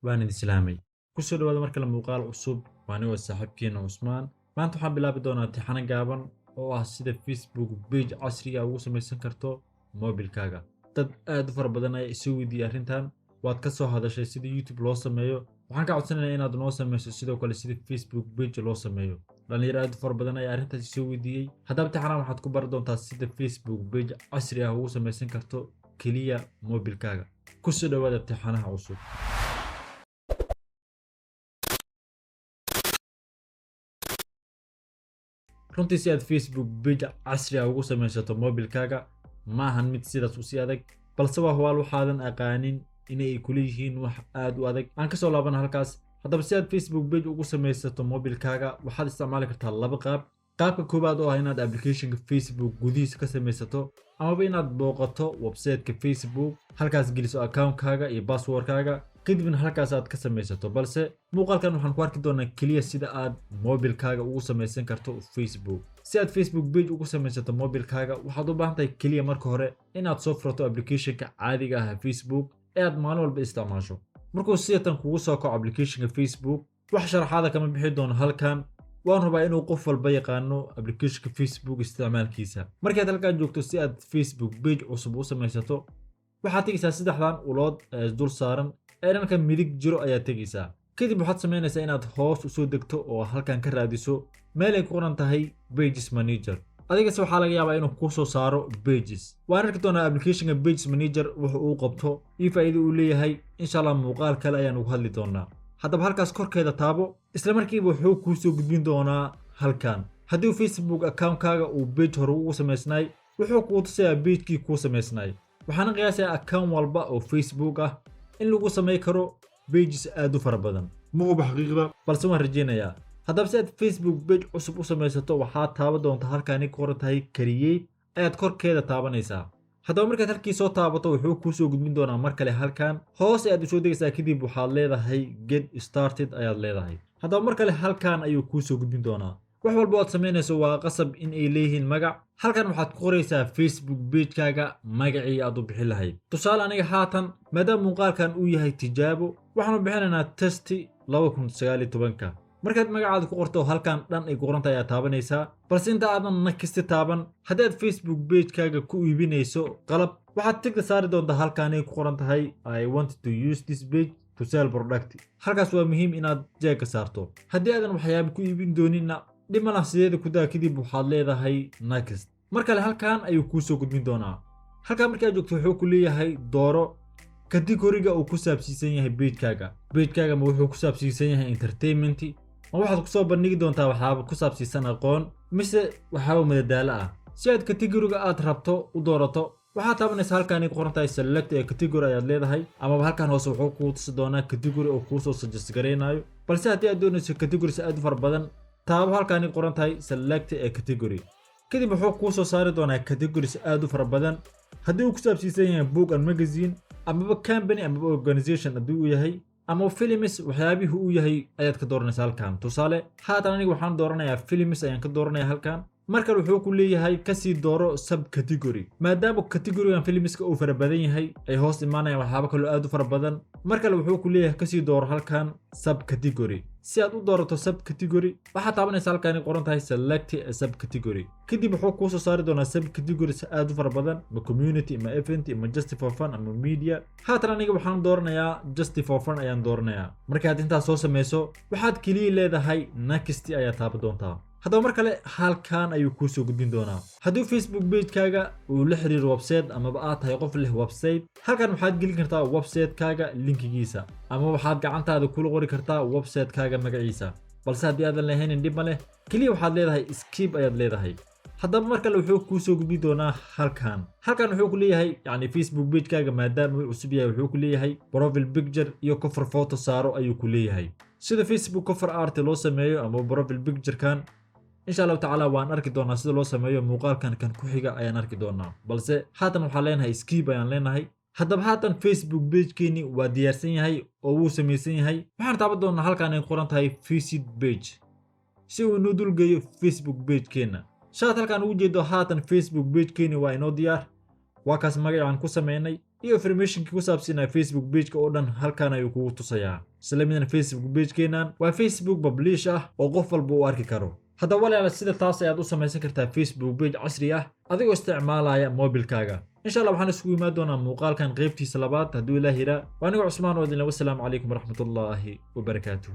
waan idin islaamay ku soo dhawaada mar kale muuqaal cusub waa anigoo saaxiibkeena Cusmaan maanta waxaan bilaabi doonaa tixano gaaban oo ah sida Facebook page casriga ah ugu samaysan karto moobilkaaga dad aad u fara badan ayaa isoo weydiiyay arrintan waad ka soo hadashay sida YouTube loo sameeyo waxaan ka codsanayaa inaad noo samayso sidoo kale sida Facebook page loo sameeyo dhalinyaro aad u fara badan ayaa arrintaas isoo weydiiyey haddaba tixanahan waxaad ku bari doontaa sida Facebook page casri ah ugu samaysan karto keliya moobilkaaga ku soo dhawaada tixanaha cusub runtii si aad Facebook page casri ah ugu samaysato moobilkaaga ma ahan mid sidaas u sii adag balse waa hubaal waxaadan aqaanin inay kula yihiin wax aad u adag aan ka soo laabana halkaas haddaba si aad Facebook page ugu samaysato moobilkaaga waxaad isticmaali kartaa laba qaabka koowaad oo ah inaad applicationka Facebook gudihiisa ka samaysato amaba inaad booqato website-ka Facebook halkaas geliso account-kaaga iyo password-kaaga kadibna halkaas aad ka samaysato balse muuqaalkan waxaan ku arki doonaa kaliya sida aad moobilkaaga ugu samaysan karto Facebook si aad Facebook page ugu samaysato moobilkaaga waxaad u baahan tahay kaliya marka hore inaad soo furato applicationka caadiga ah Facebook ee aad maalin walba isticmaasho markuu sidatan kugu soo kaco applicationka Facebook wax sharaxaada kama bixi doono halkan waan rabaa inuu qof walba yaqaano applicationka Facebook isticmaalkiisa markaad halkan joogto si aad Facebook page cusub u samaysato waxaad tegaysaa saddexdan ulood ee dul saaran dhanka midig jiro ayaad tegaysaa kadib waxaad samaynaysaa inaad hoos u soo degto oo halkan ka raadiso meel ay ku qoran tahay Pages Manager adigase waxaa laga yaabaa inuu kuu soo saaro Pages waan arki doonaa applicationka Pages Manager wuxuu uu qabto iyo faa'iido uu leeyahay insha Allah muuqaal kale ayaan uga hadli doonaa haddaba halkaas korkeeda taabo isla markiiba wuxuu kuu soo gudbin doonaa halkan haddii Facebook account-kaaga uu page hore ugu samaysnay wuxuu kuu tusayaa page-kii kuu samaysnay waxaana qiyaasayaa account walba oo Facebook ah in lagu samay karo pages aad u fara badan ma hubo xaqiiqda balse waan rajeynayaa haddaba si aad Facebook page cusub u samaysato waxaad taaban doontaa halkaani ku qoran tahay create ayaad korkeeda taabanaysaa haddaba markaad halkii soo taabato wuxuu kuu soo gudbin doonaa mar kale halkan hoos ayaad u soo degaysaa kadib waxaad leedahay get started ayaad leedahay haddaba mar kale halkan ayuu kuu soo gudbin doonaa wax walba aad samaynayso waa qasab in ay leeyihiin magac halkan waxaad ku qoraysaa Facebook page-kaaga magacii aad u bixin lahayd tusaale aniga haatan maadaama muuqaalkan uu yahay tijaabo waxaanu bixinaynaa testi 2019 markaad magacaada ku qorto halkan dhan ay ku qoran tahay aad taabanaysaa balse inta aadan nakasti taaban haddii aad Facebook page-kaaga ku iibinayso qalab waxaad tigta saari doontaa halkan ay ku qoran tahay I want to use this page to sell product halkaas waa muhiim inaad jeegka saarto haddii aadan waxyaabo ku iibin doonina dhimana sideeda ku daa kadib waxaad leedahay next mar kale halkan ayuu kuu soo gudbin doonaa halkan markaad joogto wuxuu ku leeyahay dooro category-ga uu ku saabsiisan yahay page-kaaga ma wuxuu ku saabsiisan yahay entertainment ma waxaad ku soo bandhigi doontaa waxyaabo ku saabsiisan aqoon mise waxyaabo madadaalo ah si aad category-ga aad rabto u doorato waxaad taabanaysaa halkan ku qoran tahay select ee category ayaad leedahay amaba halkan hoose wuxuu kuu tusi doonaa category oo kuu soo suggest gareynayo balse haddii aad doonayso categories aad u fara badan taabo halkan qoran tahay select ee category kadib wuxuu kuu soo saari doonaa categories aad u fara badan haddii uu ku saabsiisan yahay book and magazine amaba company amaba organization haddii uu yahay ama films waxyaabihii uu yahay ayaad ka dooranaysaa halkan tusaale haatan aniga waxaan dooranayaa films ayaan ka dooranayaa halkan markale wuxuu ku leeyahay kasii dooro sub category maadaama category-gan filmska uu fara badan yahay ay hoos imaanayaan waxyaabo kaloo aad u fara badan markale wuxuu ku leeyahay kasii dooro halkan sub category si aad u doorato sub category waxaad taabanaysaa halkan qoran tahay select a sub category kadib wuxuu kuu soo saari doonaa sub categories aad u fara badan ma community ma event ma just for fun ama media haatan aniga waxaan dooranayaa just for fun ayaan dooranayaa markaad intaas soo samayso waxaad kaliya leedahay next ayaad taaban doontaa haddaba mar kale halkan ayuu kuu soo gudbin doonaa haddii Facebook page-kaaga uu la xiriiro website amaba aad tahay qof leh website halkan waxaad gelin kartaa website-kaaga linkigiisa ama waxaad gacantaada kula qori kartaa website-kaaga magaciisa balse haddii aadan lahayn dhib ma leh kaliya waxaad leedahay skip ayaad leedahay haddaba mar kale wuxuu kuu soo gudbin doonaa halkan wuxuu ku leeyahay yacni Facebook page-kaaga maadaama uu cusub yahay wuxuu ku leeyahay profile picture iyo cover photo saaro ayuu ku leeyahay sida Facebook cover art loo sameeyo ama profile picture-kan insha Allah taala waan arki doonaa sida loo sameeyo muuqaalkan kan ku xiga ayaan arki doonaa balse haatan waxaan leenahay skip ayaan leenahay haddaba haatan Facebook page-keeni waa diyaarsan yahay oo wuu samaysan yahay waxaan taaban doonaa halkan ay qoran tahay visit page si uu inoo dulgeeyo Facebook page-keena shaad halkan ugu jeedo haatan Facebook page-keeni waa inoo diyaar waa kaas magacaan ku sameynay iyo information ku saabsan Facebook page-ka oo dhan halkaan ayuu kugu tusayaa. Isla midna Facebook page-keenan waa Facebook publish ah oo qof walba uu arki karo. hadda walaal sida taas ayaad u samaysan kartaa Facebook page casri ah adigoo isticmaalaya mobilkaaga. insha Allah waxaan isugu imaan doonaa muuqaalkan qaybtiisa labaad hadduu Ilaahay yiraahdo. Waaniga Cusmaan oo idin la wassalaamu calaykum waraxmatullaahi wabarakaatuh.